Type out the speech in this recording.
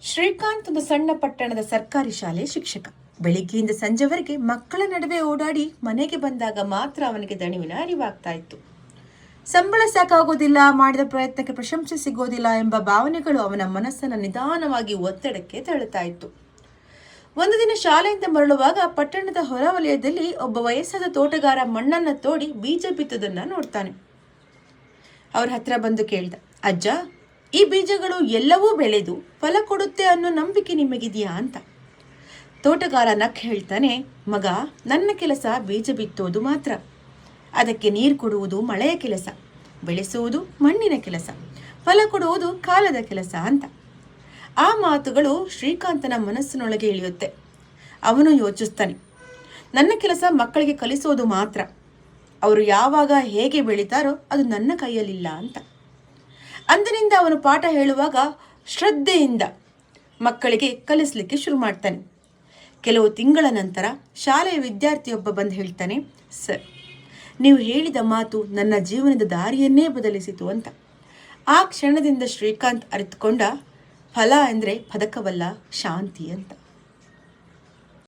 ಶ್ರೀಕಾಂತ್ ಒಂದು ಸಣ್ಣ ಪಟ್ಟಣದ ಸರ್ಕಾರಿ ಶಾಲೆಯ ಶಿಕ್ಷಕ. ಬೆಳಿಗ್ಗೆಯಿಂದ ಸಂಜೆವರೆಗೆ ಮಕ್ಕಳ ನಡುವೆ ಓಡಾಡಿ ಮನೆಗೆ ಬಂದಾಗ ಮಾತ್ರ ಅವನಿಗೆ ದಣಿವಿನ ಅರಿವಾಗ್ತಾ ಇತ್ತು. ಸಂಬಳ ಸಾಕಾಗೋದಿಲ್ಲ, ಮಾಡಿದ ಪ್ರಯತ್ನಕ್ಕೆ ಪ್ರಶಂಸೆ ಸಿಗೋದಿಲ್ಲ ಎಂಬ ಭಾವನೆಗಳು ಅವನ ಮನಸ್ಸನ್ನು ನಿಧಾನವಾಗಿ ಒತ್ತಡಕ್ಕೆ ತಳ್ಳುತ್ತಾ ಇತ್ತು. ಒಂದು ದಿನ ಶಾಲೆಯಿಂದ ಮರಳುವಾಗ ಪಟ್ಟಣದ ಹೊರವಲಯದಲ್ಲಿ ಒಬ್ಬ ವಯಸ್ಸಾದ ತೋಟಗಾರ ಮಣ್ಣನ್ನು ತೋಡಿ ಬೀಜ ಬಿತ್ತುವುದನ್ನು ನೋಡ್ತಾನೆ. ಅವ್ರ ಹತ್ರ ಬಂದು ಕೇಳ್ದ, ಅಜ್ಜ, ಈ ಬೀಜಗಳು ಎಲ್ಲವೂ ಬೆಳೆದು ಫಲ ಕೊಡುತ್ತೆ ಅನ್ನೋ ನಂಬಿಕೆ ನಿಮಗಿದೆಯಾ ಅಂತ. ತೋಟಗಾರ ನಕ್ ಹೇಳ್ತಾನೆ, ಮಗ, ನನ್ನ ಕೆಲಸ ಬೀಜ ಬಿತ್ತೋದು ಮಾತ್ರ. ಅದಕ್ಕೆ ನೀರು ಕೊಡುವುದು ಮಳೆಯ ಕೆಲಸ, ಬೆಳೆಸುವುದು ಮಣ್ಣಿನ ಕೆಲಸ, ಫಲ ಕೊಡುವುದು ಕಾಲದ ಕೆಲಸ ಅಂತ. ಆ ಮಾತುಗಳು ಶ್ರೀಕಾಂತನ ಮನಸ್ಸಿನೊಳಗೆ ಇಳಿಯುತ್ತೆ. ಅವನು ಯೋಚಿಸ್ತಾನೆ, ನನ್ನ ಕೆಲಸ ಮಕ್ಕಳಿಗೆ ಕಲಿಸೋದು ಮಾತ್ರ. ಅವರು ಯಾವಾಗ ಹೇಗೆ ಬೆಳೀತಾರೋ ಅದು ನನ್ನ ಕೈಯಲ್ಲಿಲ್ಲ ಅಂತ. ಅಂದಿನಿಂದ ಅವನು ಪಾಠ ಹೇಳುವಾಗ ಶ್ರದ್ಧೆಯಿಂದ ಮಕ್ಕಳಿಗೆ ಕಲಿಸಲಿಕ್ಕೆ ಶುರು ಮಾಡ್ತಾನೆ. ಕೆಲವು ತಿಂಗಳ ನಂತರ ಶಾಲೆಯ ವಿದ್ಯಾರ್ಥಿಯೊಬ್ಬ ಬಂದು ಹೇಳ್ತಾನೆ, ಸರ್, ನೀವು ಹೇಳಿದ ಮಾತು ನನ್ನ ಜೀವನದ ದಾರಿಯನ್ನೇ ಬದಲಿಸಿತು ಅಂತ. ಆ ಕ್ಷಣದಿಂದ ಶ್ರೀಕಾಂತ್ ಅರಿತುಕೊಂಡ, ಫಲ ಅಂದರೆ ಪದಕವಲ್ಲ, ಶಾಂತಿ ಅಂತ.